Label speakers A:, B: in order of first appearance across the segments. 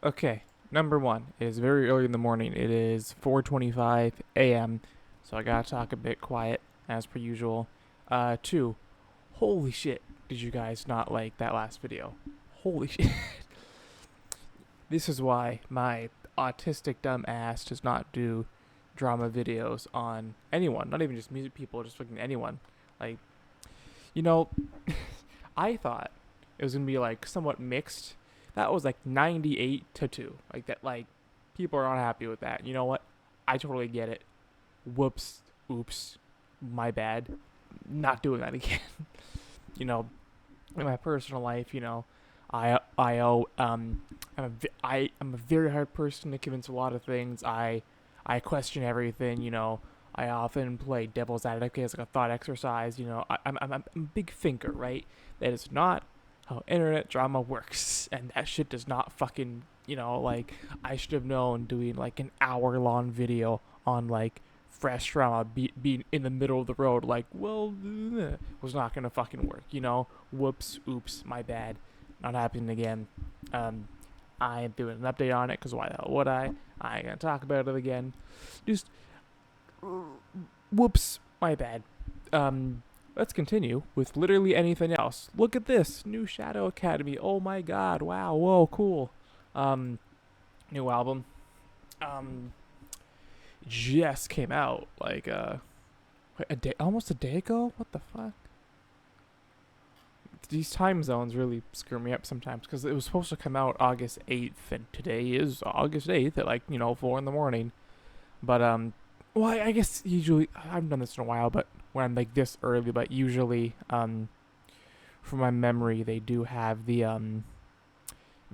A: Okay, number one, it is very early in the morning. It is 4:25 a.m., so I gotta talk a bit quiet as per usual. Two, holy shit, did you guys not like that last video? Holy shit. This is why my autistic dumb ass does not do drama videos on anyone, not even just music people, just fucking anyone. Like, you know, I thought it was gonna be like somewhat mixed. That was like 98 to 2. Like that, like people are not happy with that. You know what? I totally get it. Whoops, oops, my bad. Not doing that again. you know, in my personal life, I I'm a very hard person to convince a lot of things. I question everything. I often play devil's advocate as like a thought exercise. I'm a big thinker, right? That is not how internet drama works, and that shit does not fucking like I should have known doing like an hour-long video on like fresh drama being in the middle of the road like was not gonna fucking work. Whoops, oops, my bad, not happening again. um I am doing an update on it because why the hell would I ain't gonna talk about it again. Just whoops, my bad. Let's continue with literally anything else. Look at this new Shadow Academy. Oh my god, wow, whoa, cool. um New album. um just came out like a day, almost a day ago. What the fuck? These time zones really screw me up sometimes because it was supposed to come out August 8th, and today is August 8th at like 4 in the morning. But well, I guess usually I haven't done this in a while, but when I'm like this early, but usually from my memory they do have the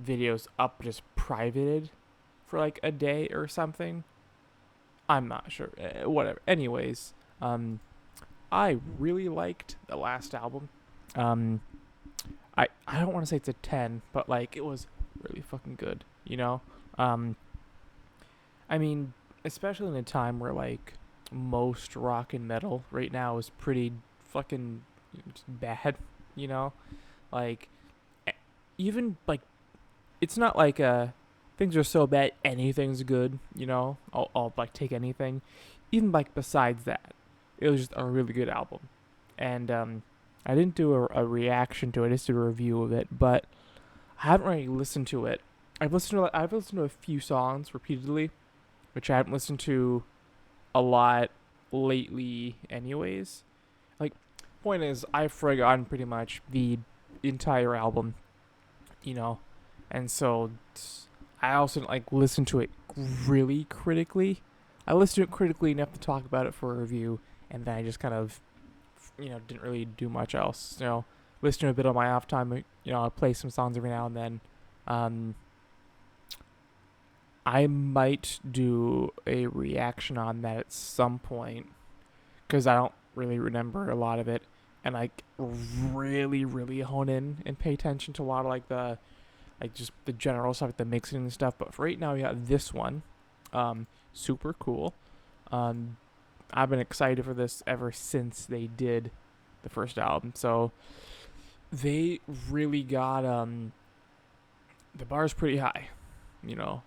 A: videos up just privated for like a day or something. I'm not sure. Whatever. Anyways, I really liked the last album. Um, I don't want to say it's a 10, but like it was really fucking good. Um, I mean, especially in a time where like most rock and metal right now is pretty fucking bad. You know, like e- even like it's not like things are so bad anything's good. I'll like take anything. Even like besides that, it was just a really good album. And I didn't do a reaction to it, I just did a review of it, but I haven't really listened to it. I've listened to a few songs repeatedly, which I haven't listened to a lot lately anyways. Like, point is I've forgotten pretty much the entire album, you know. And so I also like listen to it really critically. I listened to it critically enough to talk about it for a review, and then I just kind of didn't really do much else. Listen to a bit on my off time. I play some songs every now and then. Um, I might do a reaction on that at some point because I don't really remember a lot of it, and like really, really hone in and pay attention to a lot of like the like just the general stuff, like the mixing and stuff. But for right now, we got this one. Super cool. Um, I've been excited for this ever since they did the first album. So they really got the bar's pretty high. You know,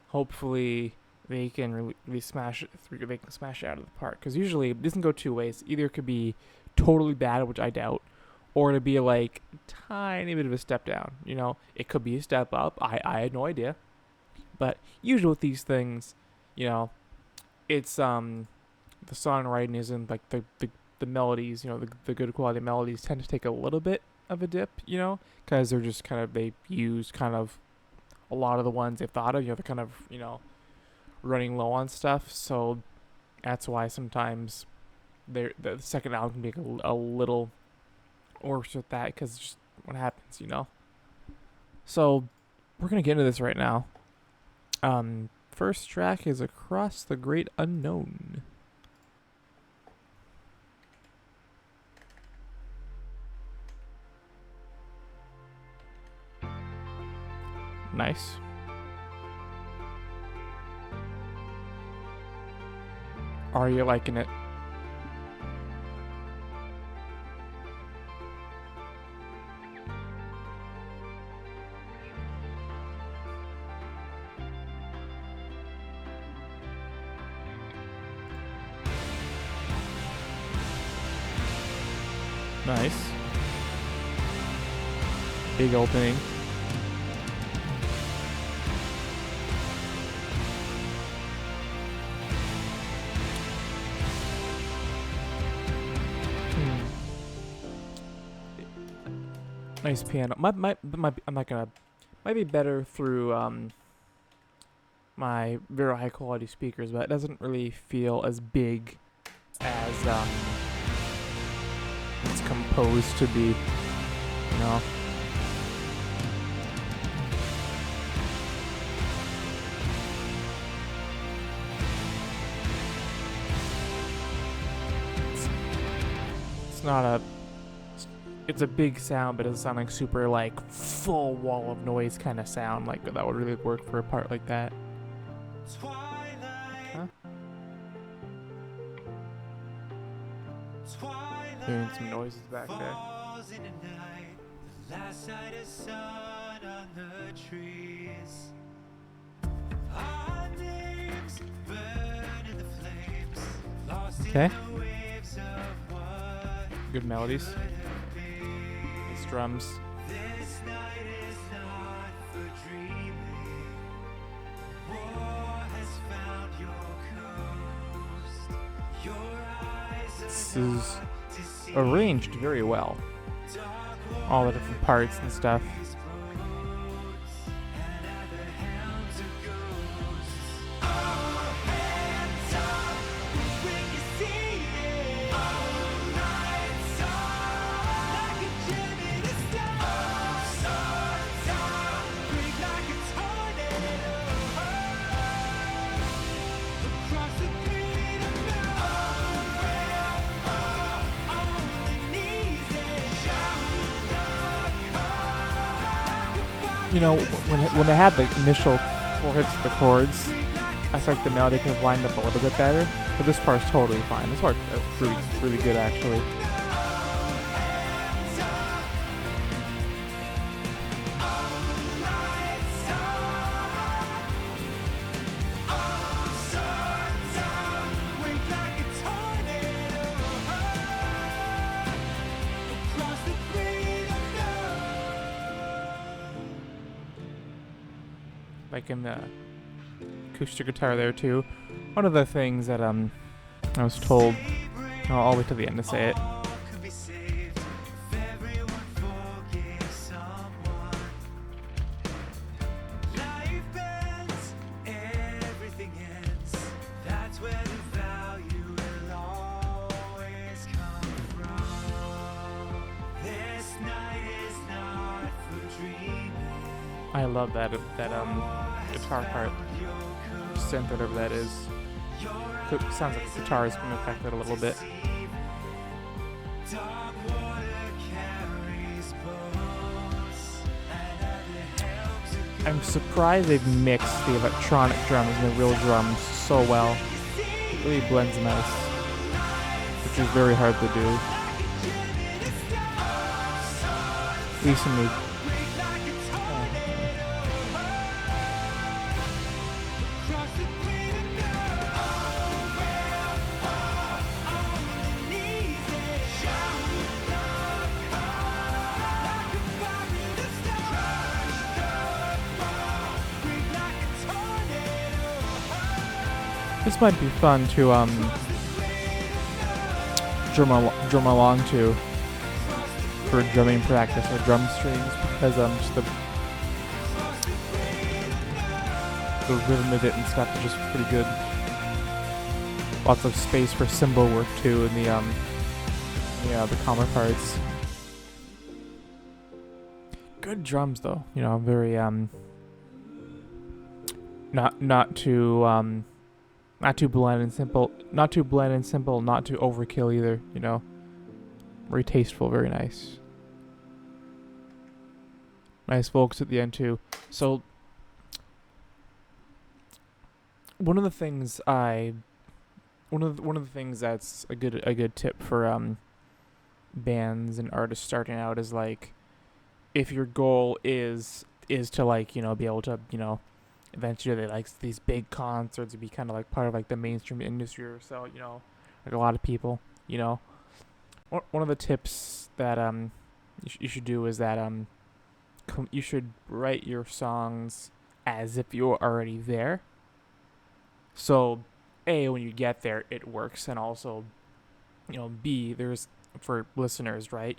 A: hopefully they can really smash it. They can smash it out of the park. Because usually it doesn't go two ways. Either it could be totally bad, which I doubt, or to be like tiny bit of a step down. It could be a step up. I had no idea. But usually with these things, you know, it's the songwriting isn't like the melodies, the good quality melodies tend to take a little bit of a dip, because they're just kind of they use kind of a lot of the ones they've thought of, they're kind of running low on stuff, so that's why sometimes the second album can be a little worse with that because it's just what happens. So we're gonna get into this right now. First track is Across the Great Unknown. Nice. Are you liking it? Nice. Big opening. Nice piano. Might be better through my very high quality speakers, but it doesn't really feel as big as it's composed to be. You know. It's not a. It's a big sound, but it doesn't sound like super like full wall of noise kind of sound. Like that would really work for a part like that. Huh? Hearing some noises back there. Okay. Good melodies. Nice drums. This is arranged very well. All the different parts and stuff. You know, when they had the initial 4 hits of the chords, I felt like the melody could have lined up a little bit better. But this part's totally fine. This part's really good, actually. Like in the acoustic guitar there too. One of the things that I was told, I'll wait till the end to say it. I love that guitar part, synth, whatever that is. It sounds like the guitar is going to affect it a little bit. I'm surprised they've mixed the electronic drums and the real drums so well. It really blends nice, which is very hard to do. Recently. This might be fun to drum along to for drumming practice or drum strings, because just the rhythm of it and stuff is just pretty good. Lots of space for cymbal work too in the calmer parts. Good drums though, you know, very not too bland and simple, not too overkill either, you know. Very tasteful, very nice. Nice vocals at the end too. So one of the things that's a good tip for bands and artists starting out is, like, if your goal is to, like, you know, be able to, you know, eventually they like these big concerts and be kind of like part of like the mainstream industry or so, you know, like a lot of people, you know, one of the tips that you should do is that you should write your songs as if you're already there. So, A, when you get there, it works, and also, B, there's for listeners, right?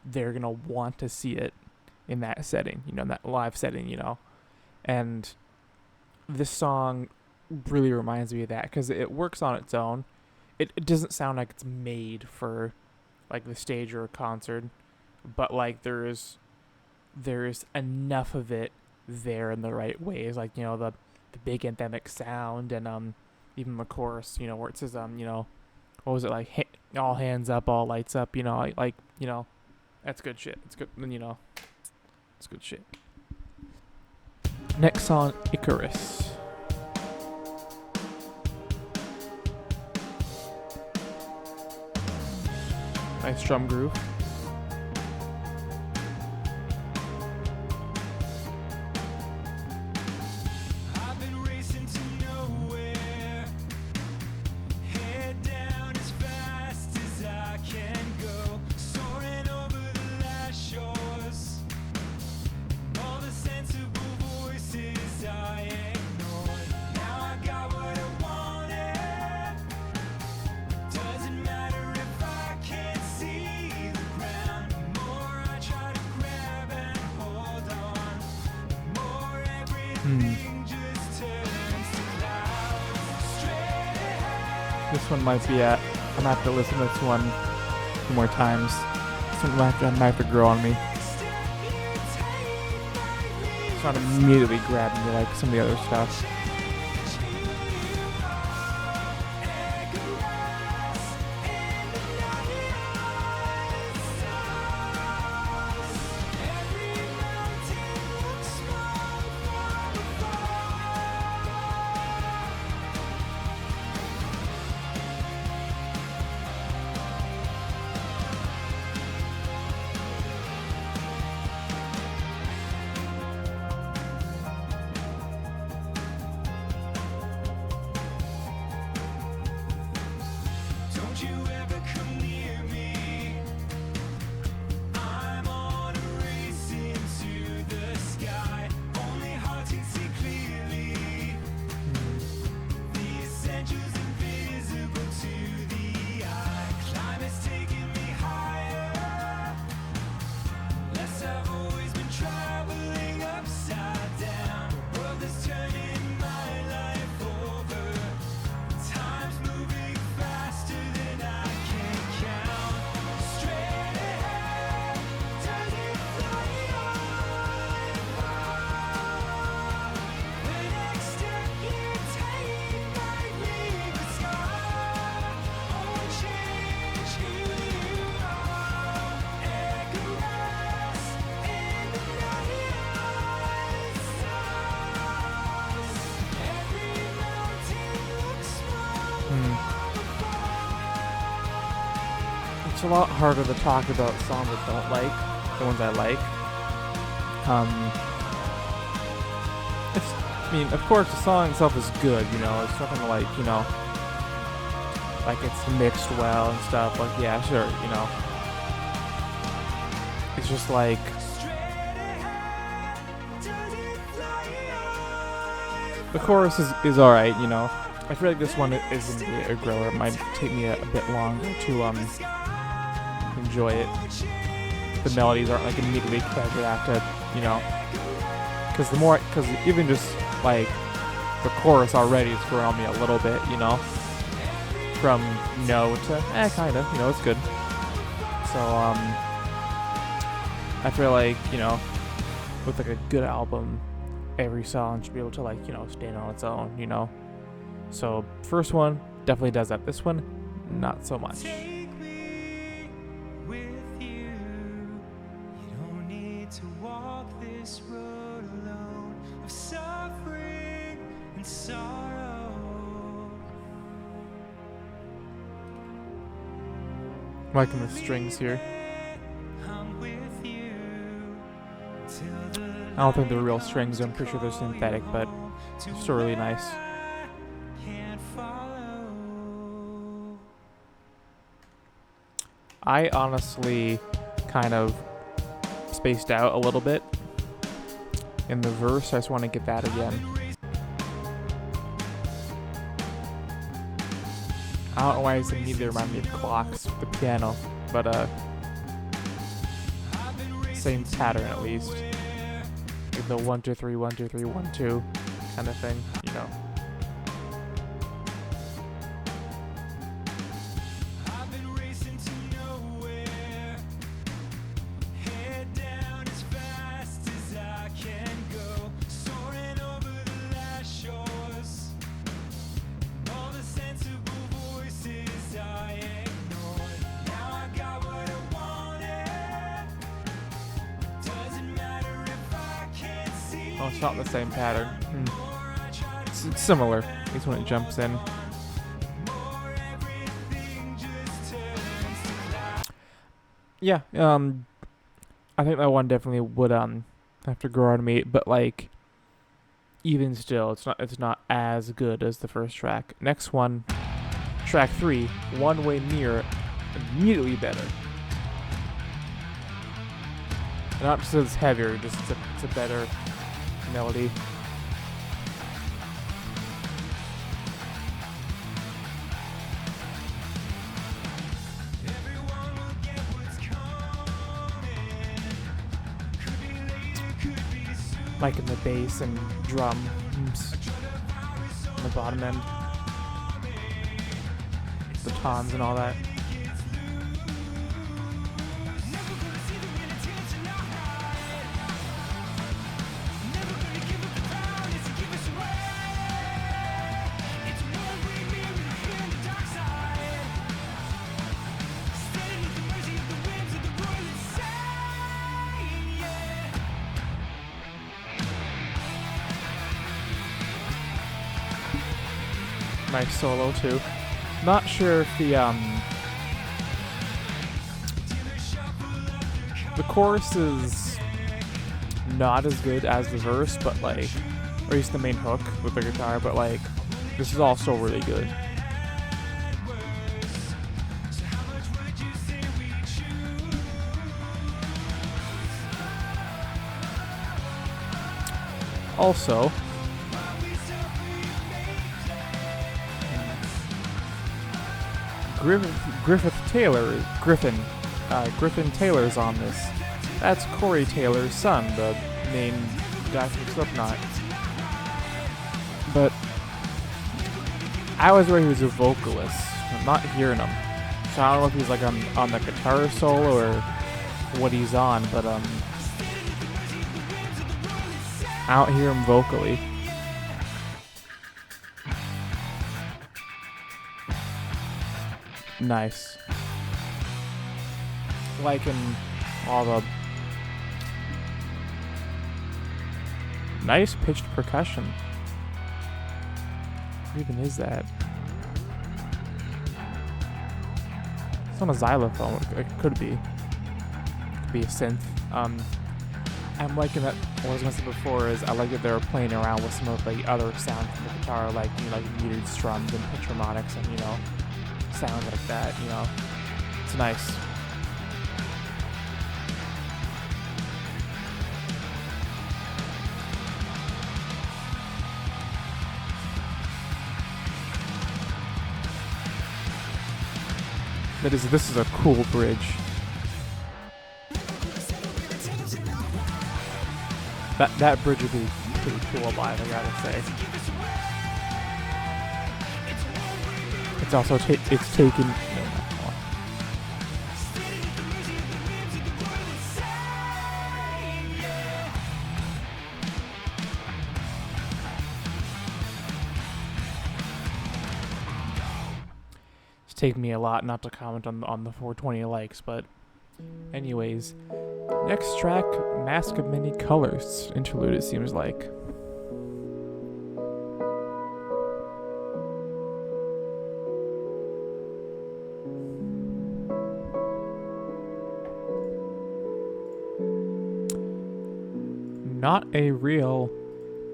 A: They're gonna want to see it in that setting, in that live setting, and this song really reminds me of that because it works on its own. It doesn't sound like it's made for like the stage or a concert, but like there's enough of it there in the right ways, like the big anthemic sound and even the chorus, where it says what was it like, all hands up, all lights up, that's good shit. It's good, it's good shit. Next song, Icarus. Nice drum groove. This one might be I'm gonna have to listen to this one a few more times. This one might have to grow on me. It's not immediately grabbing me like some of the other stuff. It's a lot harder to talk about songs I don't like, the ones I like. Of course, the song itself is good, it's nothing like, like it's mixed well and stuff, like, yeah, sure, It's just like, the chorus is alright, I feel like this one is going to be a grower. It might take me a bit longer to enjoy it. The melodies aren't like immediately connected after, because even just like the chorus already is growing on me a little bit, from no to kind of, it's good. So I feel like with like a good album, every song should be able to like stand on its own, So first one definitely does that. This one, not so much. To walk this road alone of suffering and sorrow. Liking the strings here. I don't think they're real strings. I'm pretty sure they're synthetic, but it's still really nice. I honestly kind of spaced out a little bit in the verse. I just want to get that again. I don't know why it's immediately remind me of clocks, the piano, but same pattern at least. Like the 1 2 3 1 2 3 1 2 kind of thing, you know. Oh, it's not the same pattern. It's similar, at least when it jumps in. Yeah, I think that one definitely would have to grow on me, but like even still, it's not as good as the first track. Next one, track 3, One Way Mirror, immediately better. Not just it's heavier, just it's a better melody. Like in the bass and drums on the bottom end, the toms and all that. Nice solo too. Not sure if the chorus is not as good as the verse, but like, or at least the main hook with the guitar, but like, this is also really good. Also, Griffin Taylor's on this. That's Corey Taylor's son, the main guy from Slipknot. But I was aware he was a vocalist. I'm not hearing him, so I don't know if he's like on the guitar solo or what he's on. But I don't hear him vocally. Nice. Liking all the nice pitched percussion. What even is that? It's not a xylophone. It could be. Could be a synth. I'm liking that. What I was gonna say before is I like that they're playing around with some of the other sounds from the guitar, like like muted strums and pitch harmonics and sounds like that. It's nice. This is a cool bridge. That bridge would be pretty cool live, I gotta say. It's also it's taken. It's taken me a lot not to comment on the 420 likes, but anyways, next track, Mask of Many Colors interlude. It seems like. Not a real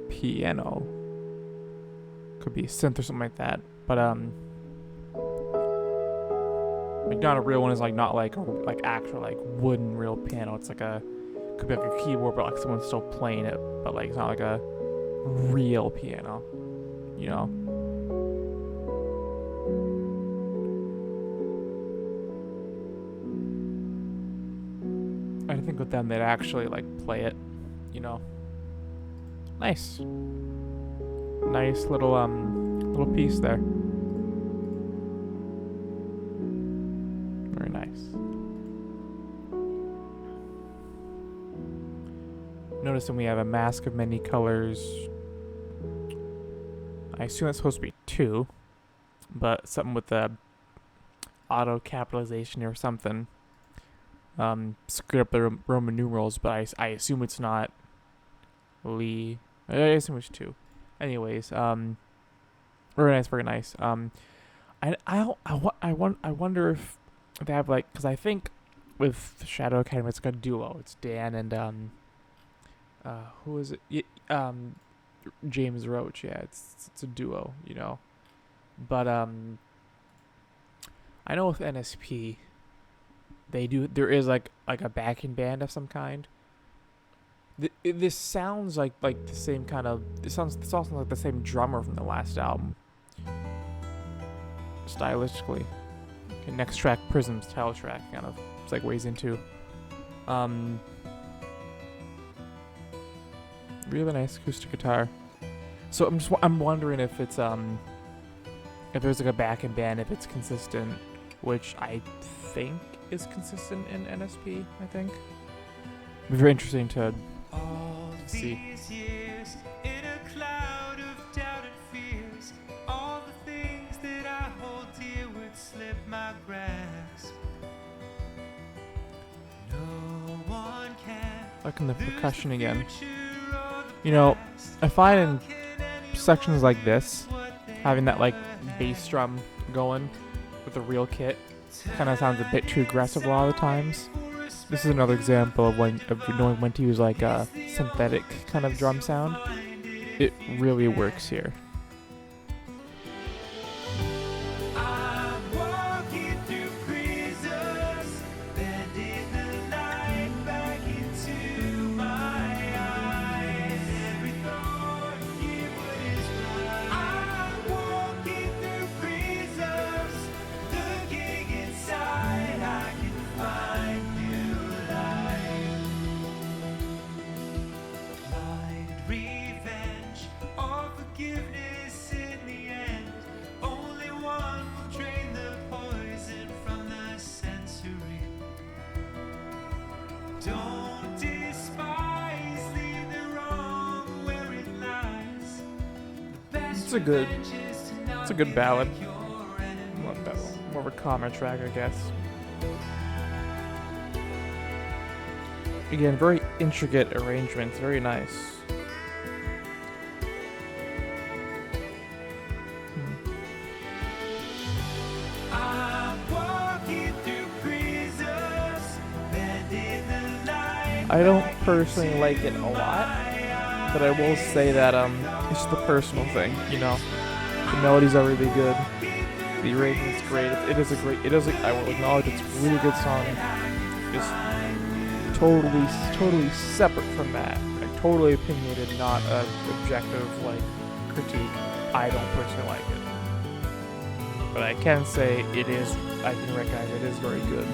A: piano. Could be a synth or something like that. But Like not a real one is like not like like actual like wooden real piano. It's like could be like a keyboard, but like someone's still playing it, but like it's not like a real piano, you know. I think with them they'd actually like play it, you know. Nice little piece there. Very nice. Noticing we have a mask of many colors. I assume it's supposed to be 2, but something with the auto capitalization or something screwed up the Roman numerals, but I assume it's not Lee. I assume it's 2. Anyways, very nice. I wonder if they have like, because I think with Shadow Academy it's like a duo. It's Dan and who is it? James Roach. Yeah, it's a duo, you know. But I know with NSP there is like a backing band of some kind. This sounds like the same kind of. This also like the same drummer from the last album. Stylistically, okay, next track, Prisms, title track, kind of segues into. Really nice acoustic guitar. So I'm wondering if it's if there's like a backing band, if it's consistent, which I think is consistent in NSP. I think. It'd be very interesting to see. Years, in a cloud of doubt and fears, all the things that I hold dear would slip my grasp. No one can. Looking the percussion again. You know, I find in sections like this, having that like bass drum going with the real kit kind of sounds a bit too aggressive a lot of the times. This is another example of knowing when to use like a synthetic kind of drum sound. It really works here. It's a good ballad. More of a calmer track, I guess. Again, very intricate arrangements, very nice. I don't personally like it a lot, but I will say that it's just a personal thing, you know. The melodies are really good. The arrangement's great. I will acknowledge it's a really good song. Just totally separate from that. Like totally opinionated, not an objective like critique. I don't personally like it, but I can say it is. I can recognize it is very good.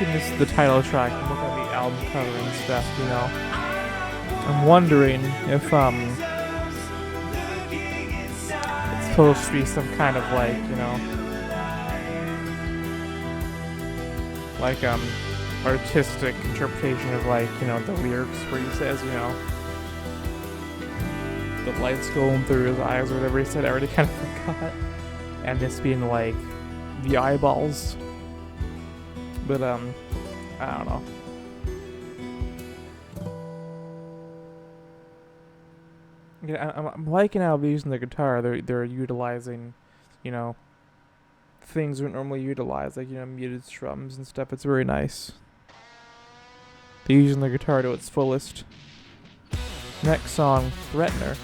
A: seeing this the title track and looking at the album cover and stuff, you know, I'm wondering if it's supposed to be some kind of like, you know, like artistic interpretation of like, you know, the lyrics where he says, you know, the lights going through his eyes or whatever he said. I already kind of forgot. And this being like the eyeballs. But I don't know. Yeah, I'm liking how they're using the guitar. They're utilizing, you know, things we normally utilize, like, you know, muted strums and stuff. It's very nice. They're using the guitar to its fullest. Next song, Threatener.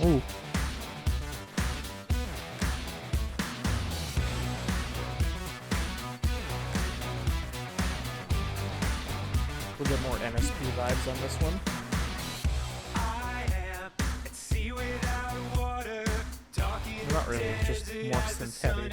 A: Ooh. We'll get more NSP vibes on this one. Not really, just more synthetic.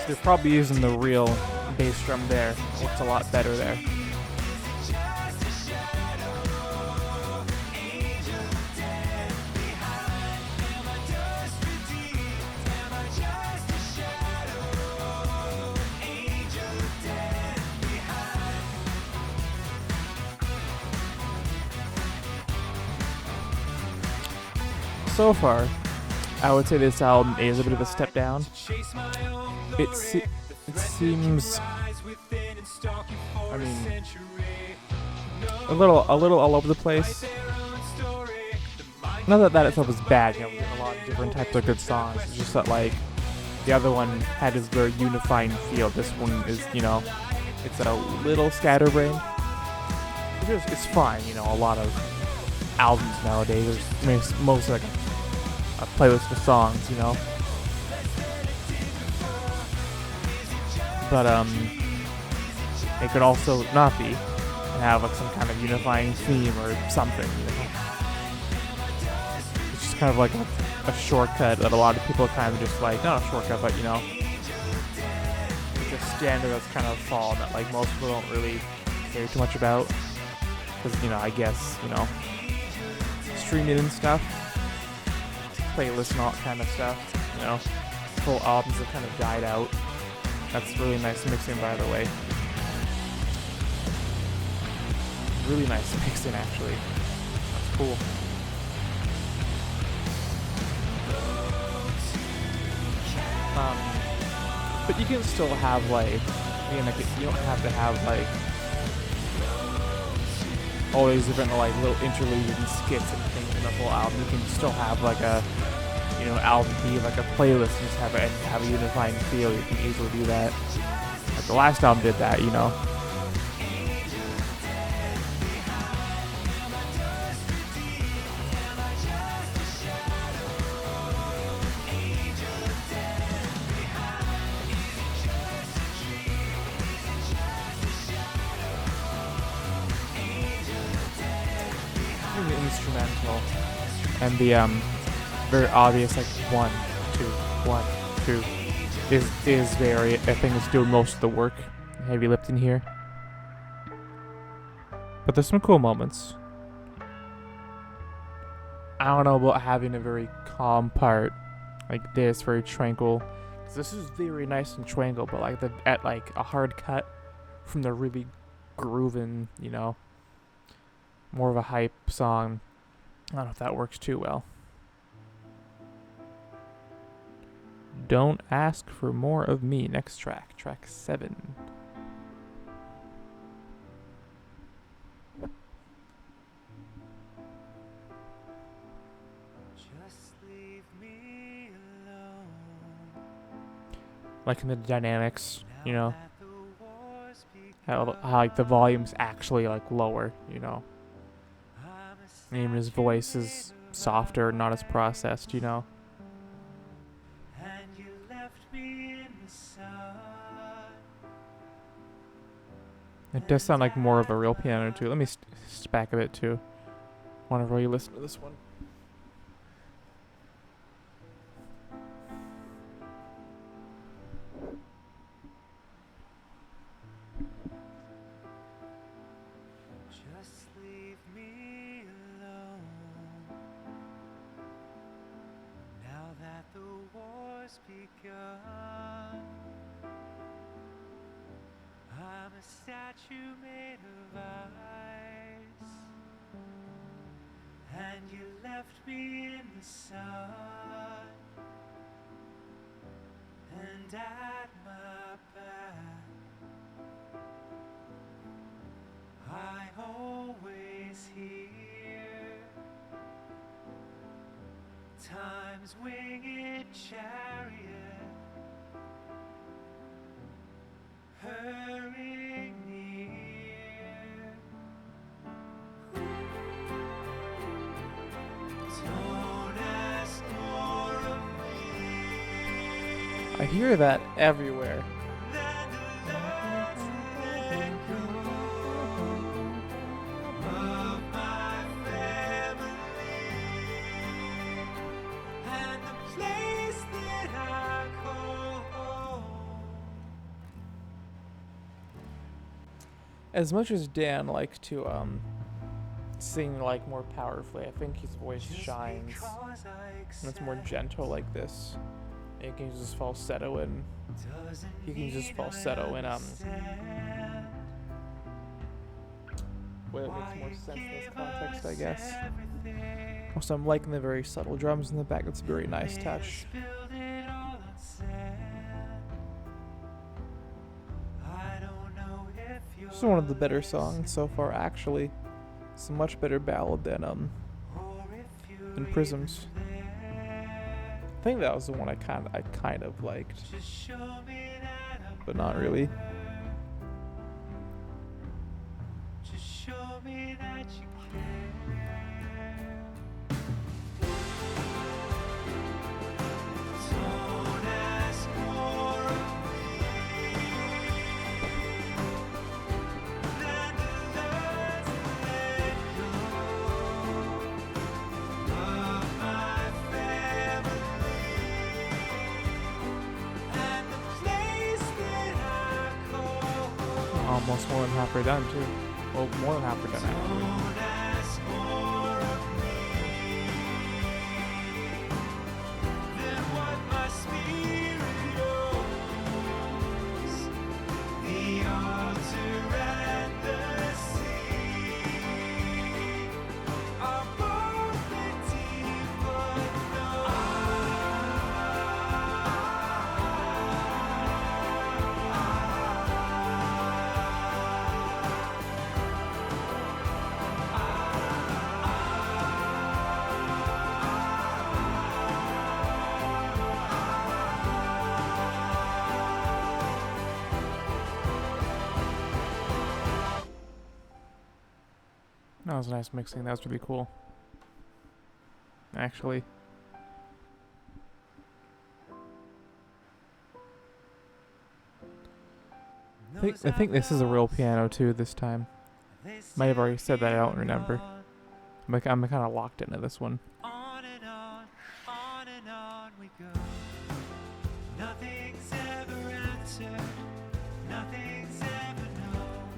A: They're probably using the real bass drum there. It looks a lot better there. So far, I would say this album is a bit of a step down. It seems, I mean, a little all over the place. Not that itself is bad, you know, we have a lot of different types of good songs. It's just that, like, the other one had this very unifying feel. This one is, you know, it's a little scatterbrained. It's fine, you know, a lot of albums nowadays, there's mostly like a playlist of songs, you know. But it could also not be and have like some kind of unifying theme or something, you know. It's just kind of like a shortcut that a lot of people kind of just like, not a shortcut, but, you know, it's a standard that's kind of fallen that like most people don't really care too much about, because, you know, I guess, you know, streaming and stuff, playlists and all that kind of stuff, you know, full albums have kind of died out. That's really nice mixing, by the way. Really nice mixing, actually. That's cool. But you can still have like, you don't have to have like all these different like little interludes and skits and things in the whole album. You can still have like a, you know, album be like a playlist and just have a unifying feel. You can easily do that. Like the last album did that, you know. The instrumental and the very obvious like 1, 2, 1, 2 is very, I think it's doing most of the work, heavy lifting here. But there's some cool moments. I don't know about having a very calm part like this, very tranquil. 'Cause this is very nice and tranquil, but like at like a hard cut from the really grooving, you know, more of a hype song. I don't know if that works too well. Don't Ask for More of Me. Next track, track 7. Just leave me alone. Liking the dynamics, you know, how like the volume's actually like lower, you know. even his voice is softer, not as processed, you know.
B: And you left me in the sun.
A: It does sound like more of a real piano too. Let me back a bit too. I want to really listen to this one.
B: Just leave me alone. Now that the war's begun, I'm a statue made of ice, and you left me in the sun. And at my back, I always hear time's winged chariot hurrying near. Don't ask more of me
A: I hear that everywhere.
B: than to learn to let go of my family and the place that I call home.
A: As much as Dan likes to sing like more powerfully, I think his voice shines when it's more gentle like this. And he can use his falsetto in. He can use his falsetto in well, it makes more sense in this context, I guess. Also, I'm liking the very subtle drums in the back. That's a very nice touch. This is one of the better songs so far, actually. It's a much better ballad than Prisms. I think that was the one I kind of liked, but not really.
B: Just show me that you care. Don't ask more of me than to learn to let go of my family and the place that I call home.
A: Almost more than halfway done, too. Well, more than halfway done, actually.
B: Don't ask more of me than what my spirit owes. The altar and the sea are both empty, but
A: That was nice mixing. That was really cool. Actually. I think this is a real piano too this time. Might have already said that, I don't remember. I'm kind of locked into this one.
B: On and on we go. Nothing's ever answered. Nothing's ever known.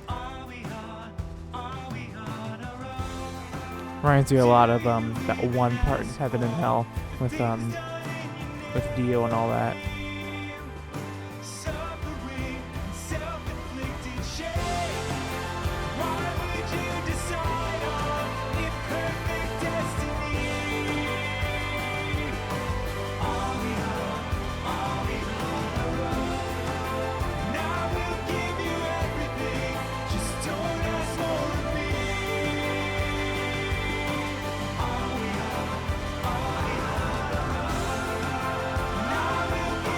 B: Are we on a road?
A: Reminds you a lot of that one part in Heaven and Hell with Dio and all that.
B: Suffering, self-inflicted shame. Why would you decide on imperfect destiny? Are we on a road? Now we'll give you everything. Just don't ask more of me. Are we on a road? Now we'll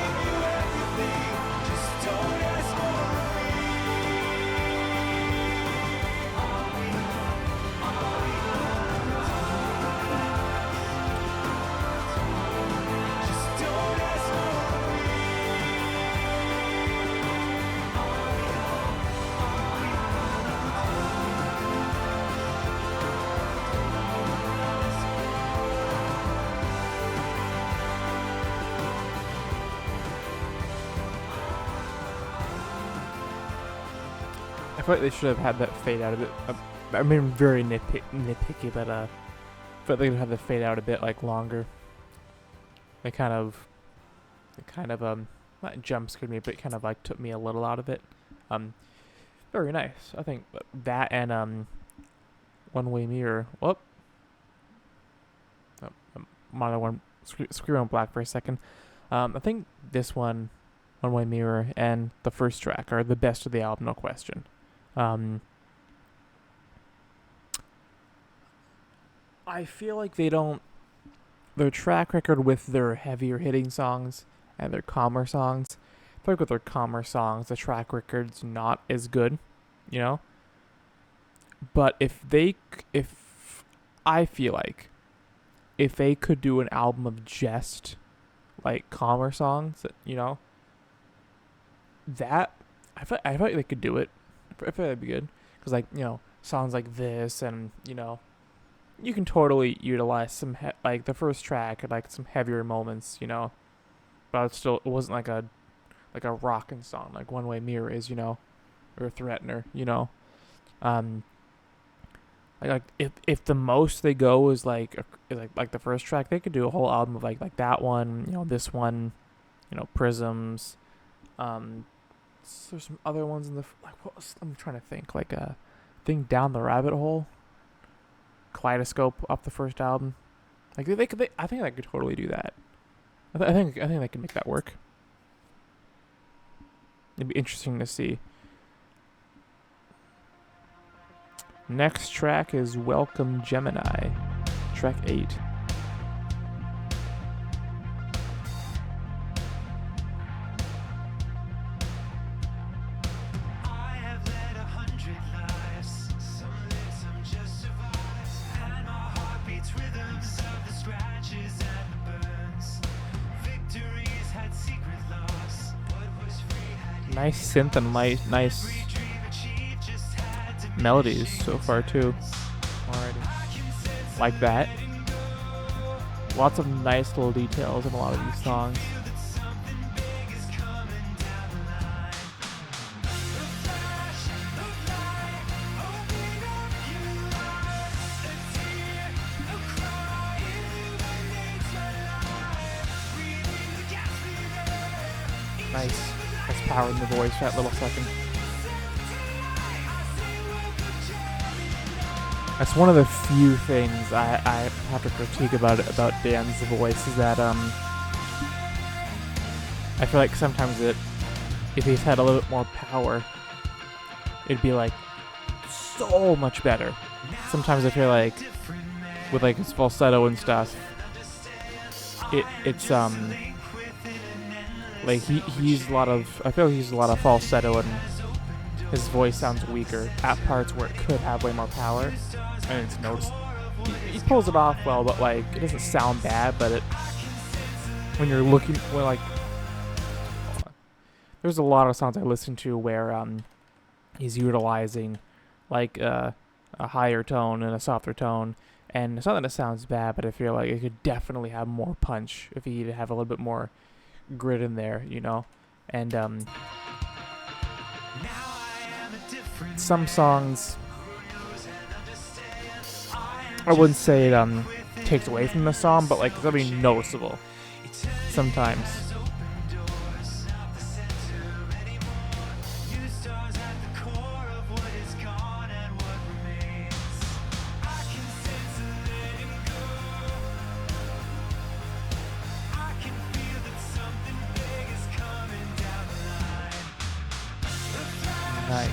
A: I feel like they should have had that fade out a bit. I mean, very nitpicky, but I feel like they could have the fade out a bit like longer. They kind of not jump scared me, but it kind of like took me a little out of it. Very nice. I think that and One Way Mirror. Whoop. Mono one. Screw on black for a second. I think this one, One Way Mirror, and the first track are the best of the album, no question. I feel like they don't. Their track record with their heavier hitting songs and their calmer songs. I feel like with their calmer songs, the track record's not as good, you know. But if I feel like if they could do an album of just like calmer songs, you know, that I feel like they could do it. I feel like that'd be good because, like, you know, songs like this, and you know, you can totally utilize some like the first track and like some heavier moments, you know, but it wasn't like a rockin' song like One Way Mirror is, you know, or Threatener, you know. Like if the most they go is like the first track, they could do a whole album of like that one, you know, this one, you know, Prisms. So there's some other ones in the like. What was, I'm trying to think, like a thing Down the Rabbit Hole, Kaleidoscope off the first album. Like they could. I think they could totally do that. I think they can make that work. It'd be interesting to see. Next track is Welcome Gemini, track 8.
B: I have led 100 lives, some live, some just survive, and my heart beats rhythms of the scratches and the burns. Victories had secret loss, what was free had
A: Nice synth and nice melodies so far too. Alrighty, like that. Lots of nice little details in a lot of these songs. Nice power in the voice for that little second. That's one of the few things I have to critique about Dan's voice is that I feel like sometimes if he's had a little bit more power, it'd be like so much better. Sometimes I feel like with like his falsetto and stuff, it's like he's a lot of, I feel like he's a lot of falsetto and his voice sounds weaker at parts where it could have way more power, and it's noticeable. He pulls it off well, but like it doesn't sound bad. But when you're looking, like there's a lot of songs I listen to where he's utilizing like a higher tone and a softer tone, and it's not that it sounds bad, but I feel like it could definitely have more punch if he'd have a little bit more grit in there, you know. And some songs, I wouldn't say it takes away from the song, but like it's gonna be noticeable sometimes. Nice.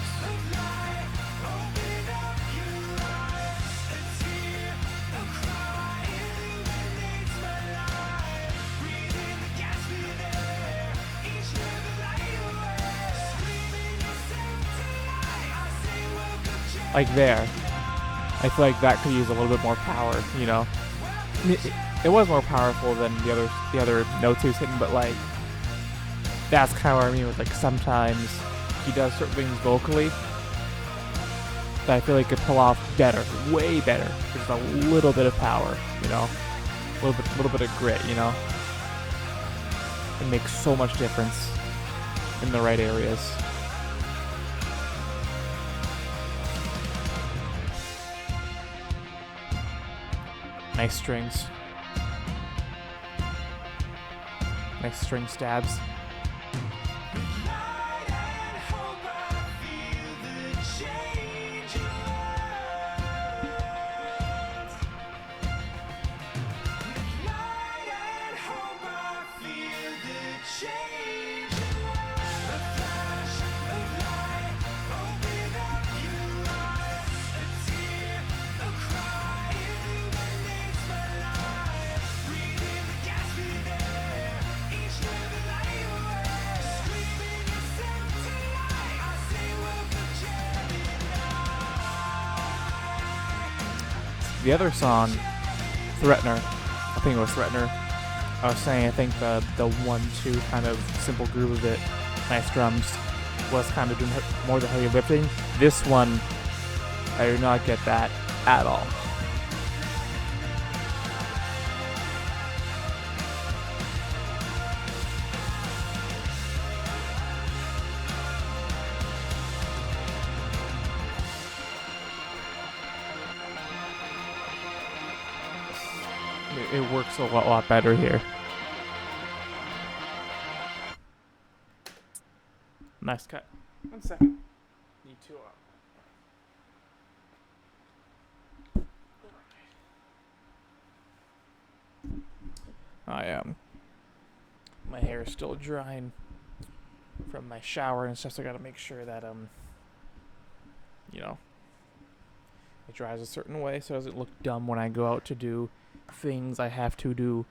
A: Like there, I feel like that could use a little bit more power, you know. I mean, it was more powerful than the other notes he was hitting, but like that's kind of what I mean with like sometimes he does certain things vocally that I feel like could pull off better, way better, with just a little bit of power, you know, a little bit of grit, you know. It makes so much difference in the right areas. Nice strings. Nice string stabs. The other song, Threatener, I think it was Threatener. I was saying I think the 1-2 kind of simple groove of it, nice drums, was kind of doing more than heavy lifting. This one, I do not get that at all. It works a lot better here. Nice cut. 1 second. Need to my hair is still drying from my shower and stuff, so I gotta make sure that you know, it dries a certain way so it doesn't look dumb when I go out to do things I have to do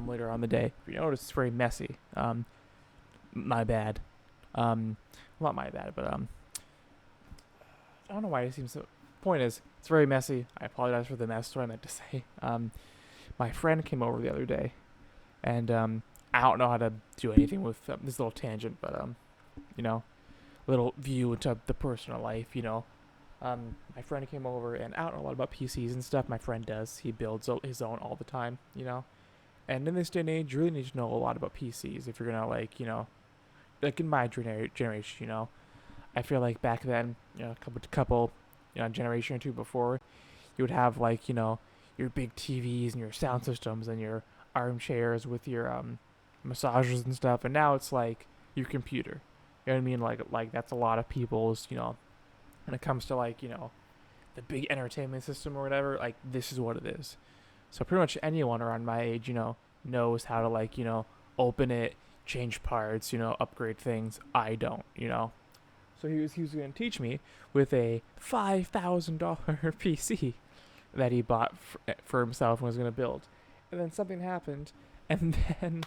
A: later on the day. If you notice, it's very messy. My bad. Not my bad, but I don't know why it seems so. Point is, it's very messy. I apologize for the mess. That's what I meant to say. My friend came over the other day, and I don't know how to do anything with this little tangent, but you know, little view into the personal life. You know, my friend came over, and I don't know a lot about PCs and stuff. My friend does. He builds his own all the time. You know, and in this day and age, you really need to know a lot about PCs if you're gonna like in my generation, you know, I feel like back then, you know, a couple, generation or two before, you would have like, your big TVs and your sound systems and your armchairs with your massagers and stuff, and now it's like your computer. You know what I mean? Like that's a lot of people's, when it comes to like, the big entertainment system or whatever, like this is what it is. So pretty much anyone around my age, knows how to like, open it, change parts, upgrade things. I don't, So he was going to teach me with a $5,000 PC that he bought for himself and was going to build. And then something happened, and then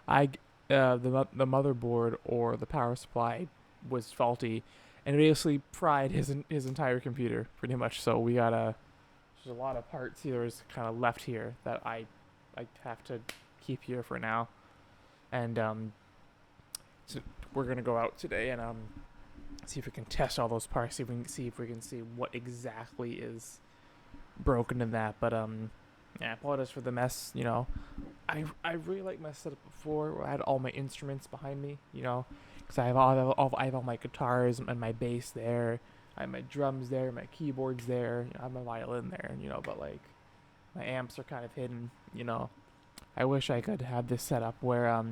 A: the motherboard or the power supply was faulty, and it basically fried his entire computer pretty much. So we got there's a lot of parts here is kind of left here that I have to keep here for now. And so we're gonna go out today and see if we can test all those parts. See if we can see what exactly is broken in that. But yeah, apologize for the mess. I really liked my setup before, where I had all my instruments behind me. Because I have all my guitars and my bass there. I have my drums there, my keyboards there. I have my violin there. But like my amps are kind of hidden. I wish I could have this set up where it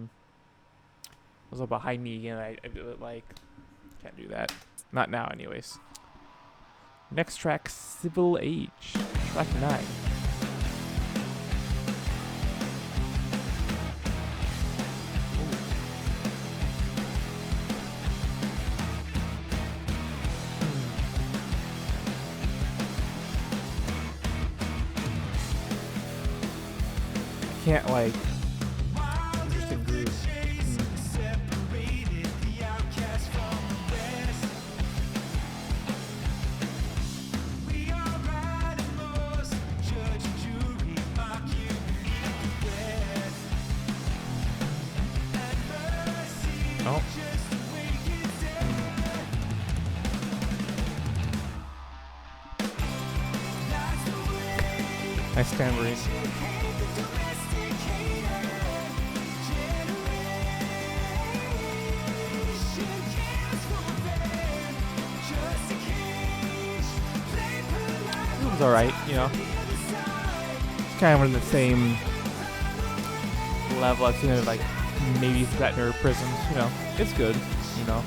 A: was all behind me and I do it like can't do that. Not now anyways. Next track, Civil Age, track 9. Can't like interesting groove. Oh. Nice tambourine. Alright, it's kind of in the same level. I've seen it like maybe Threatener or Prisms. You know, it's good. You know.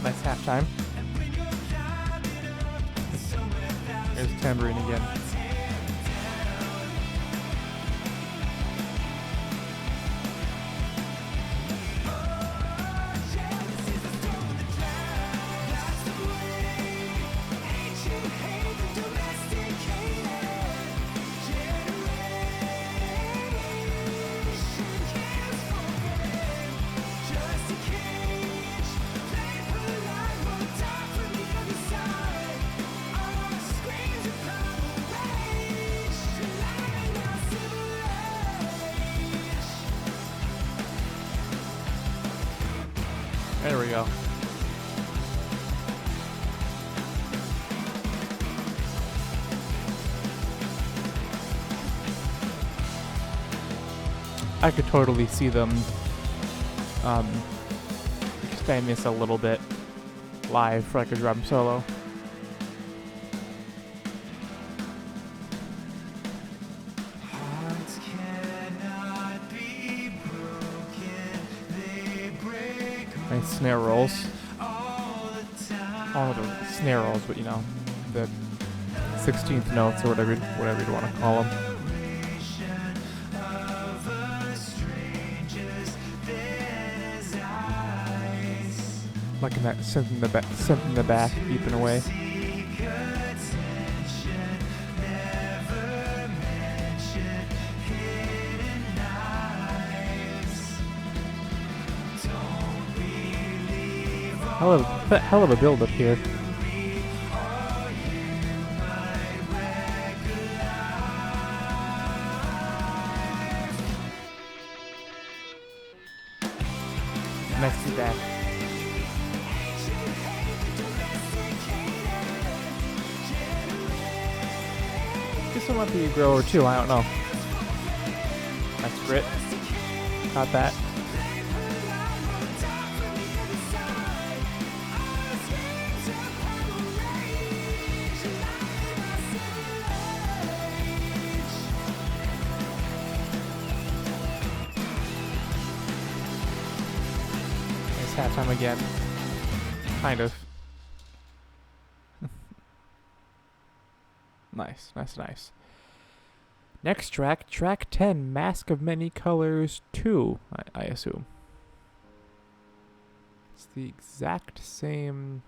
A: Nice halftime. There's tambourine again. There we go. I could totally see them expanding this a little bit live for like a drum solo.
B: Hearts cannot be broken, they break
A: Nice snare rolls.
B: all the time.
A: All of the snare rolls, but you know, the 16th notes or whatever you'd want to call them.
B: Of a stranger's thin as ice.
A: Like in that synth in the back, beeping away.
B: Seek attention, never mention hidden knives. Don't believe
A: Hell of a build up here. Nice feedback. This one might be a grower too, I don't know. Nice grit. Got that. Nice halftime again. Kind of. Nice, nice, nice. Next track, track 10, Mask of Many Colors 2, I assume. It's the exact same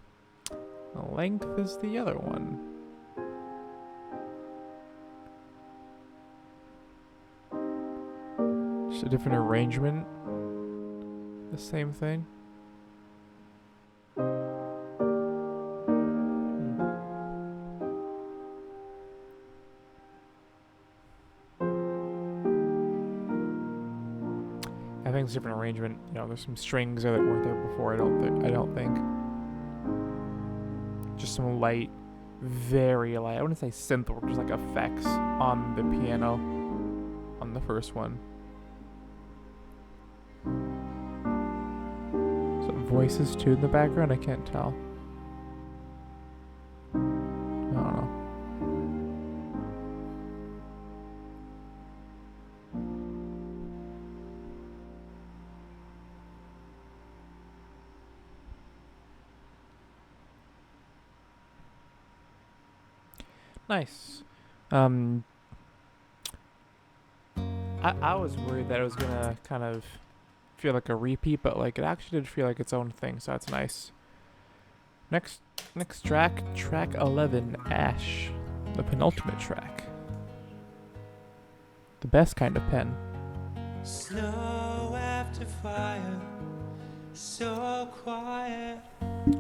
A: length as the other one. Just a different arrangement. The same thing. I think it's a different arrangement. You know, there's some strings there that weren't there before. I don't think. Just some light, very light. I wouldn't say synth work, just like effects on the piano on the first one. Some voices too in the background. I can't tell. I don't know. Nice. I was worried that it was gonna kind of feel like a repeat, but like it actually did feel like its own thing, so that's nice. Next track, track 11, Ash, the penultimate track. The best kind of pen.
B: Snow after fire, so quiet.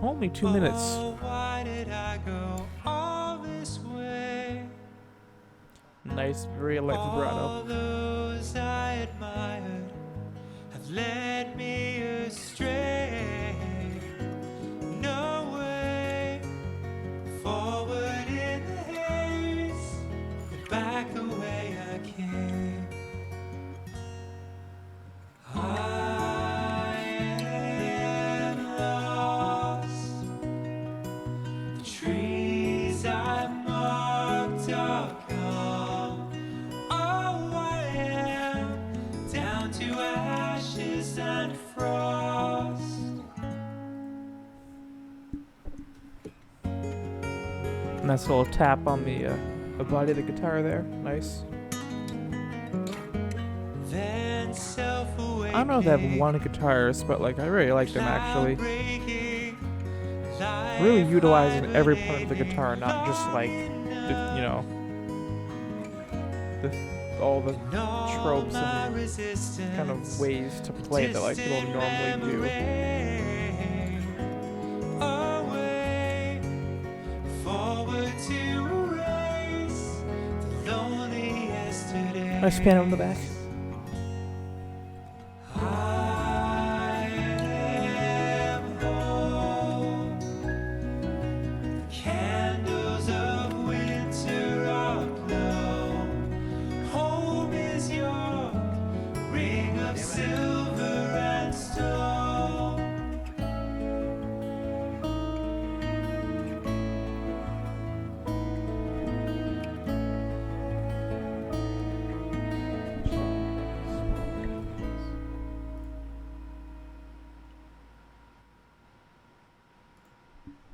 A: Only 2 minutes.
B: Oh, why did I go all this way?
A: Nice, very light
B: All
A: vibrato.
B: those I admired have led me astray. No way forward in the haze, but back the way I came. I
A: Nice little tap on the body of the guitar there. Nice.
B: Then
A: I don't know if they have one guitarist, but like I really like them actually. Really utilizing every part of the guitar, not just like all the tropes and kind of ways to play that like people normally do. Nice piano in the back.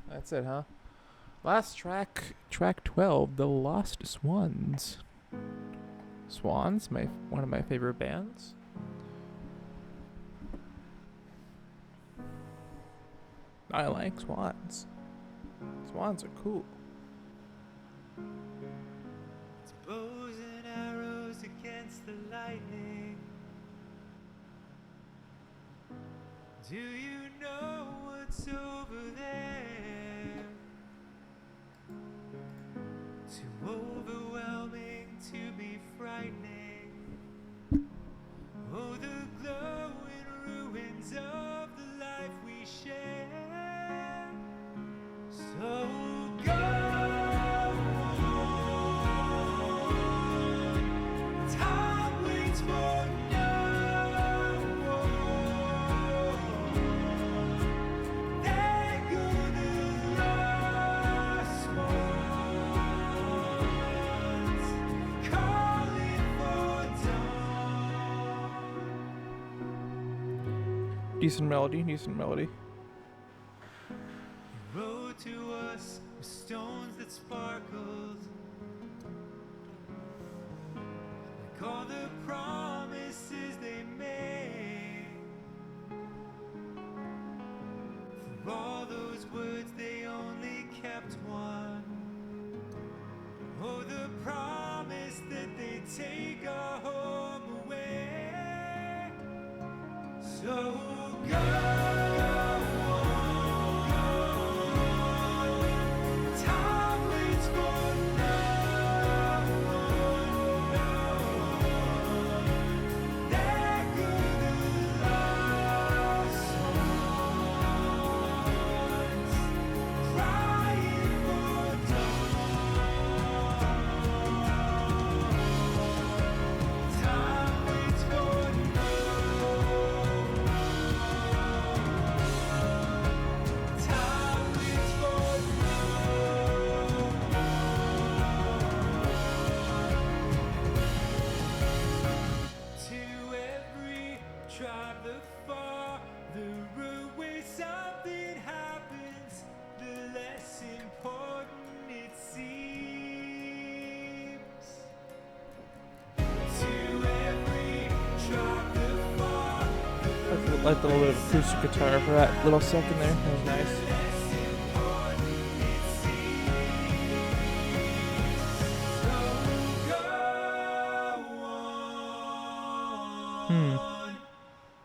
A: That's it, huh? Last track, track 12, The Lost Swans. Swans, one of my favorite bands. I like swans. Swans are cool.
B: It's bows and arrows against the lightning. Do you know what's over there? Too overwhelming to be frightening. Oh, the glowing ruins of the life we share. So go on. Time waits for no one. They're gonna lost ones, calling for dawn.
A: Decent melody, decent melody.
B: Wrote to us with stones that sparkled, like all the promises they made. For all those words they only kept one. Oh, the promise that they take our home away. So go.
A: Like the little acoustic guitar for that little second there. That was nice.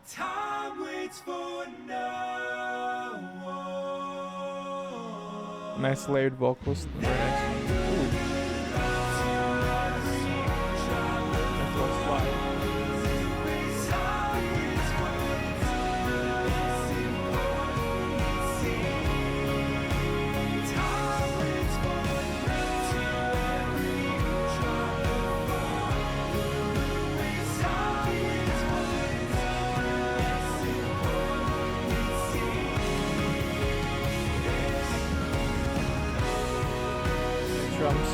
B: Time waits for no one.
A: Nice layered vocals. Very nice. Nice little slide. Drums.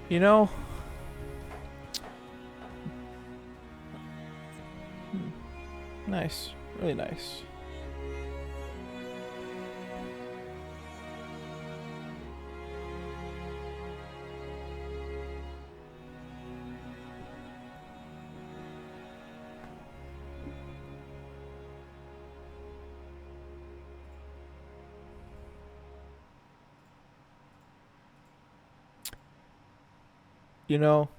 A: You know, nice, really nice. You know,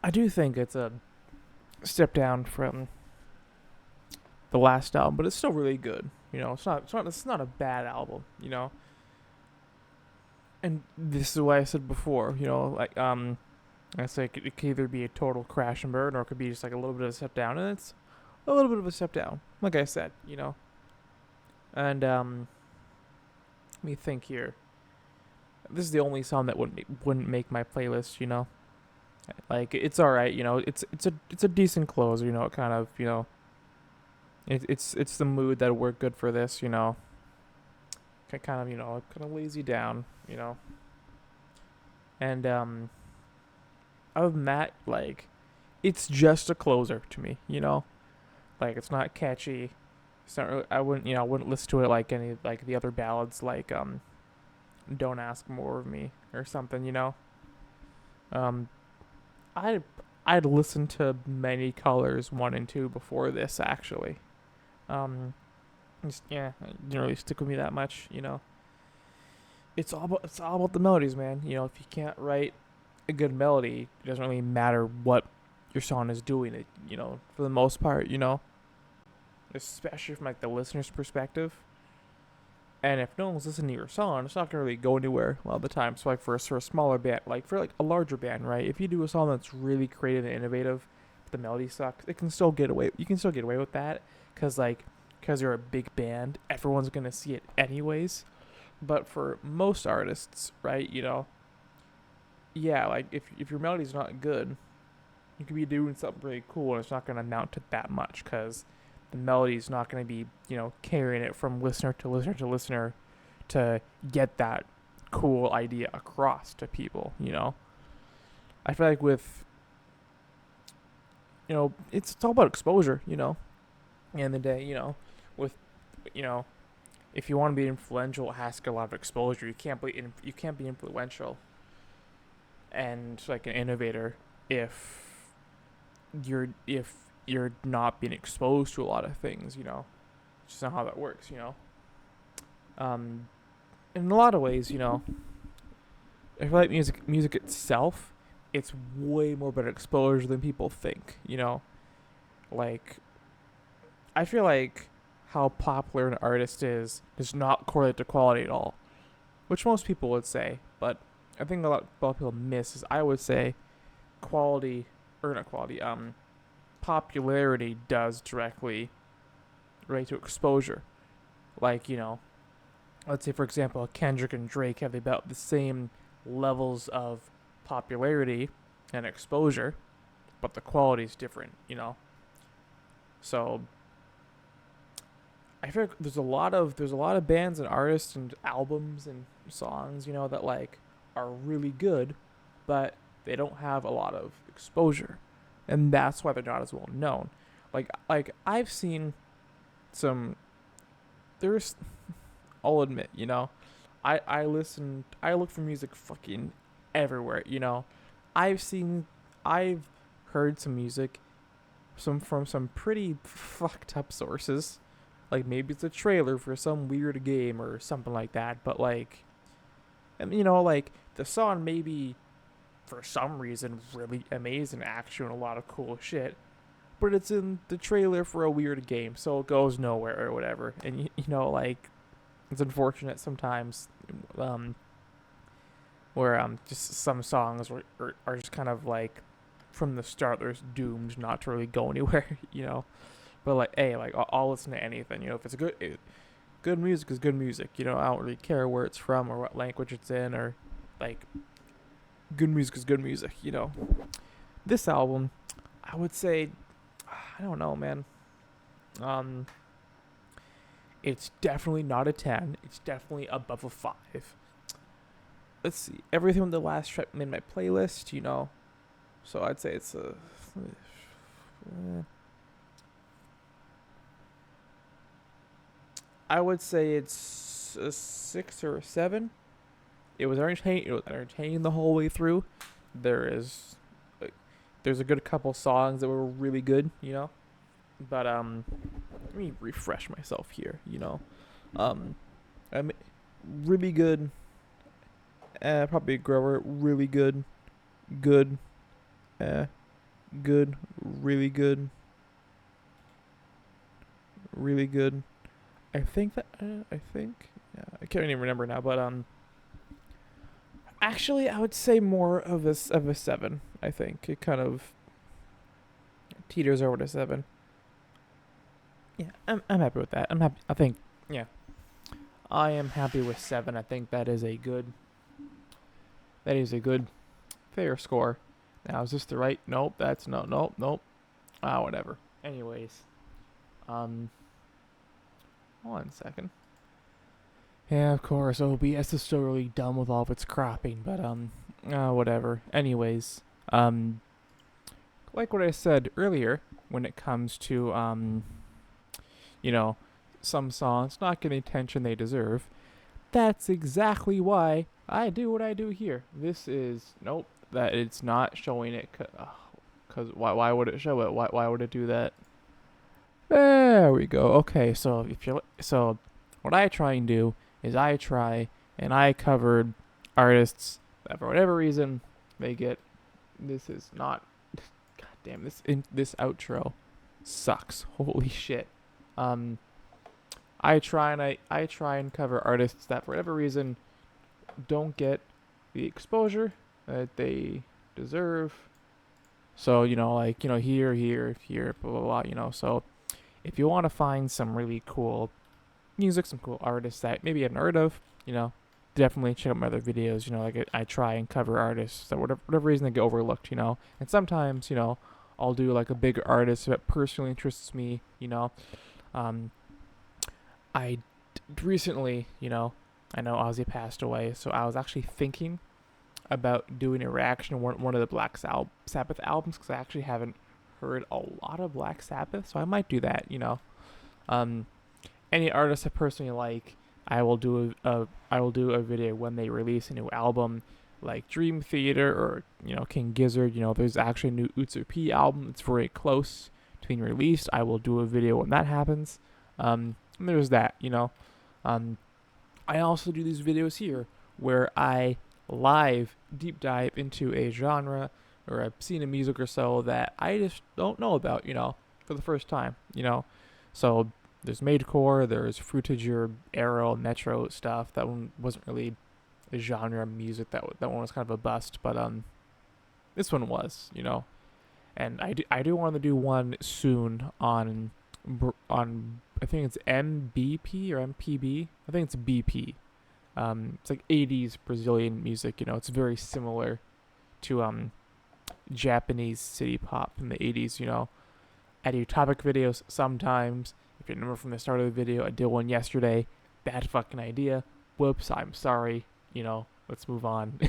A: I do think it's a step down from the last album, but it's still really good. You know, it's not a bad album. You know, and this is what I said before. You know, like I say it could either be a total crash and burn, or it could be just like a little bit of a step down, and it's a little bit of a step down. Like I said, you know, and let me think here. This is the only song that wouldn't make my playlist. You know, like it's all right. You know, it's a decent closer. You know, it kind of it's the mood that worked good for this. You know, kind of kind of lays you down. You know, and other than that, like it's just a closer to me. You know, like it's not catchy. It's not really, I wouldn't listen to it like any like the other ballads like Don't Ask More of Me or something, you know. Um, I'd listened to Many Colors 1 and 2 before this actually. Um, it didn't really stick with me that much, you know. It's all about the melodies, man. You know, if you can't write a good melody, it doesn't really matter what your song is doing. It, you know, for the most part, you know, especially from like the listener's perspective. And if no one's listening to your song, it's not gonna really go anywhere a lot of the time. So like for a smaller band, like for like a larger band, right? If you do a song that's really creative and innovative, but the melody sucks, it can still get away. You can still get away with that, cause you're a big band, everyone's gonna see it anyways. But for most artists, right? You know, yeah, like if your melody's not good, you could be doing something really cool, and it's not gonna amount to that much, cause the melody's not going to be, you know, carrying it from listener to listener to listener to get that cool idea across to people, you know. I feel like with, you know, it's all about exposure, you know. At the end of the day, you know, with, you know, if you want to be influential, it has to get a lot of exposure. You can't be influential and like an innovator if you're not being exposed to a lot of things, you know. It's just not how that works, you know. In a lot of ways, you know, I feel like music itself, it's way more better exposure than people think, you know. Like, I feel like how popular an artist is does not correlate to quality at all, which most people would say, but I think a lot of people miss is I would say quality, or not quality, popularity does directly relate to exposure. Like, you know, let's say for example, Kendrick and Drake have about the same levels of popularity and exposure, but the quality is different, you know. So I feel like there's a lot of bands and artists and albums and songs, you know, that like are really good, but they don't have a lot of exposure, and that's why they're not as well known. Like I've seen some. There's, I'll admit, you know, I look for music fucking everywhere, you know. I've heard some music, from some pretty fucked up sources. Like maybe it's a trailer for some weird game or something like that, but like, and you know, like the song maybe for some reason really amazing action and a lot of cool shit, but it's in the trailer for a weird game, so it goes nowhere or whatever. And you know, like it's unfortunate sometimes, where just some songs are just kind of like from the start they're doomed not to really go anywhere, you know. But like, hey, like I'll listen to anything, you know. If it's good music is good music, you know. I don't really care where it's from or what language it's in, or like, good music is good music, you know. This album, I would say, I don't know, man. It's definitely not a 10. It's definitely above a 5. let's see, everything on the last track made my playlist, So I'd say it's a. I would say it's a 6 or a 7. It was entertaining. It was entertaining the whole way through. There is, there's a good couple songs that were really good. But let me refresh myself here. I'm really good. Probably a grower. Really good. Good. Good. Really good. Really good. I think that. Yeah, I can't even remember now. But actually, I would say more of a 7. I think it kind of teeters over to 7. Yeah, I'm happy with that. I'm happy. I think. Yeah, I am happy with 7. I think that is a good. That is a good, fair score. Now, is this the right? Nope. That's no. Nope. Nope. Whatever. Anyways, 1 second. Yeah, of course, OBS is still really dumb with all of its cropping, but whatever. Anyways, like what I said earlier, when it comes to some songs not getting attention they deserve, that's exactly why I do what I do here. This is nope, that it's not showing it, cause why would it show it? Why would it do that? There we go. Okay, so what I try and do is I covered artists that for whatever reason they get. This is not. God damn, this outro sucks. Holy shit. I try and cover artists that for whatever reason don't get the exposure that they deserve. So here, blah blah blah. So if you want to find some really cool music, some cool artists that maybe you haven't heard of, definitely check out my other videos. I try and cover artists that whatever reason they get overlooked. And sometimes I'll do like a big artist that personally interests me. I recently, I know Ozzy passed away, so I was actually thinking about doing a reaction to one of the Black Sabbath albums, because I actually haven't heard a lot of Black Sabbath, so I might do that. Any artist I personally like, I will do a video when they release a new album, like Dream Theater or King Gizzard. There's actually a new Utsu P album that's very close to being released. I will do a video when that happens. And there's that. I also do these videos here where I live deep dive into a genre or a scene of music or so that I just don't know about, for the first time, So there's Maidcore, there's Fruitager, Arrow, Metro stuff. That one wasn't really a genre of music. That one was kind of a bust, but this one was, And I do want to do one soon on I think it's MBP or MPB. I think it's BP. It's like 80s Brazilian music. It's very similar to Japanese city pop in the 80s. I do topic videos sometimes. If you remember from the start of the video, I did one yesterday. Bad fucking idea. Whoops, I'm sorry. Let's move on.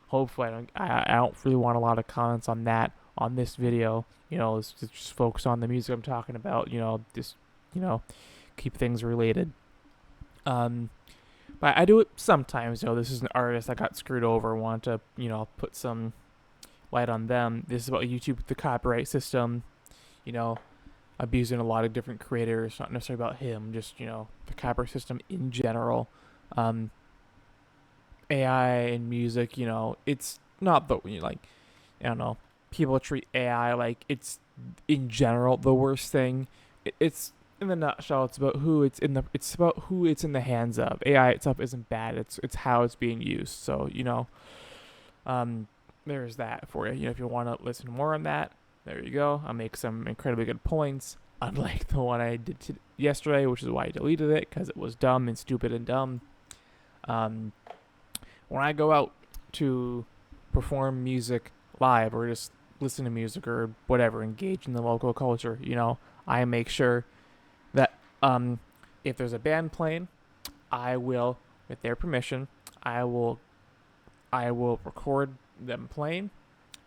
A: Hopefully I don't really want a lot of comments on that on this video. Let's just focus on the music I'm talking about. Just keep things related. But I do it sometimes. This is an artist that got screwed over. Want to put some light on them. This is about YouTube, the copyright system. Abusing a lot of different creators. Not necessarily about him. Just the copyright system in general. AI and music. It's not the I don't know. People treat AI like it's in general the worst thing. It's in the nutshell. It's about who it's in the hands of. AI itself isn't bad. It's how it's being used. So there's that for you. If you want to listen more on that, there you go. I'll make some incredibly good points. Unlike the one I did yesterday, which is why I deleted it, because it was dumb and stupid and dumb. When I go out to perform music live or just listen to music or whatever, engage in the local culture, I make sure that if there's a band playing, I will, with their permission, I will record them playing,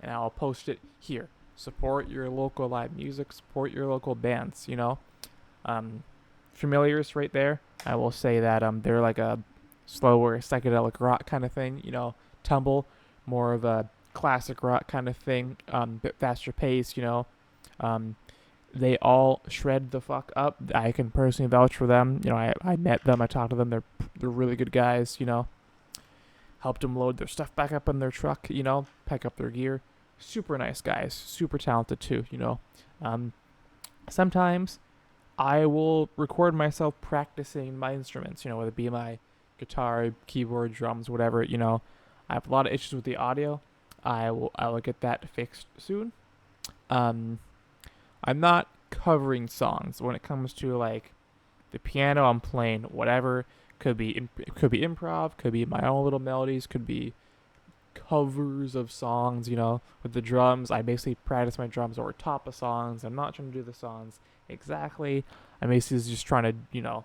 A: and I'll post it here. Support your local live music. Support your local bands. Um, Familiars right there. I will say that they're like a slower psychedelic rock kind of thing. Tumble, more of a classic rock kind of thing. Bit faster pace. Um, they all shred the fuck up. I can personally vouch for them. I met them. I talked to them. They're really good guys. Helped them load their stuff back up in their truck. Pack up their gear. Super nice guys. Super talented too. Sometimes I will record myself practicing my instruments. Whether it be my guitar, keyboard, drums, whatever. I have a lot of issues with the audio. I will get that fixed soon. I'm not covering songs when it comes to like the piano. I'm playing whatever. Could be improv. Could be my own little melodies. Could be covers of songs. With the drums, I basically practice my drums over top of songs. I'm not trying to do the songs exactly. I'm basically just trying to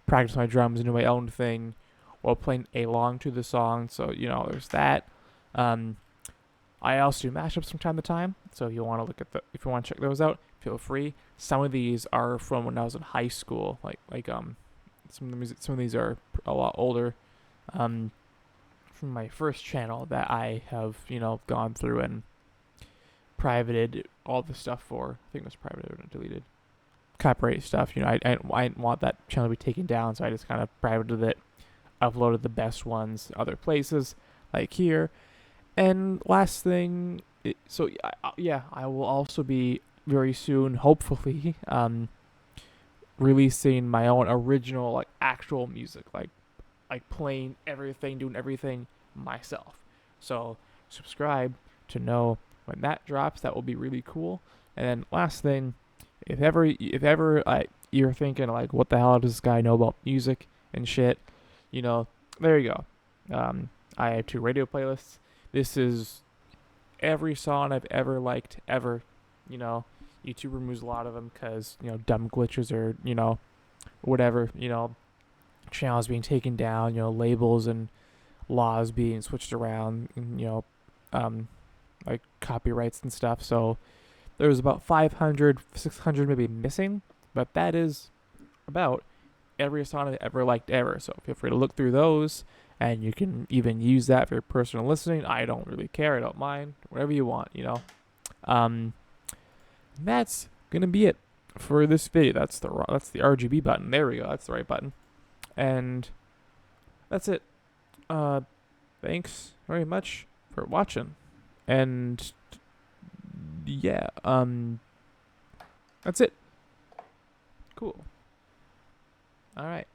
A: practice my drums and do my own thing while playing along to the song. So there's that. I also do mashups from time to time. So if you want to check those out, feel free. Some of these are from when I was in high school. Some of these are a lot older. From my first channel that I have gone through and privated all the stuff for. I think it was privated or deleted. Copyright stuff. I didn't want that channel to be taken down, so I just kind of privated it. Uploaded the best ones other places like here. And last thing, I will also be very soon, hopefully, releasing my own original, like, actual music, like playing everything, doing everything myself. So subscribe to know when that drops. That will be really cool. And then last thing, if ever you're thinking like, what the hell does this guy know about music and shit? There you go. I have 2 radio playlists. This is every song I've ever liked, ever. YouTube removes a lot of them because, dumb glitches or, whatever, channels being taken down, labels and laws being switched around, and, like copyrights and stuff. So there's about 500, 600 maybe missing, but that is about every song I've ever liked ever. So feel free to look through those. And you can even use that for your personal listening. I don't really care. I don't mind. Whatever you want, That's gonna be it for this video. That's the RGB button. There we go. That's the right button. And that's it. Thanks very much for watching. And yeah, that's it. Cool. All right.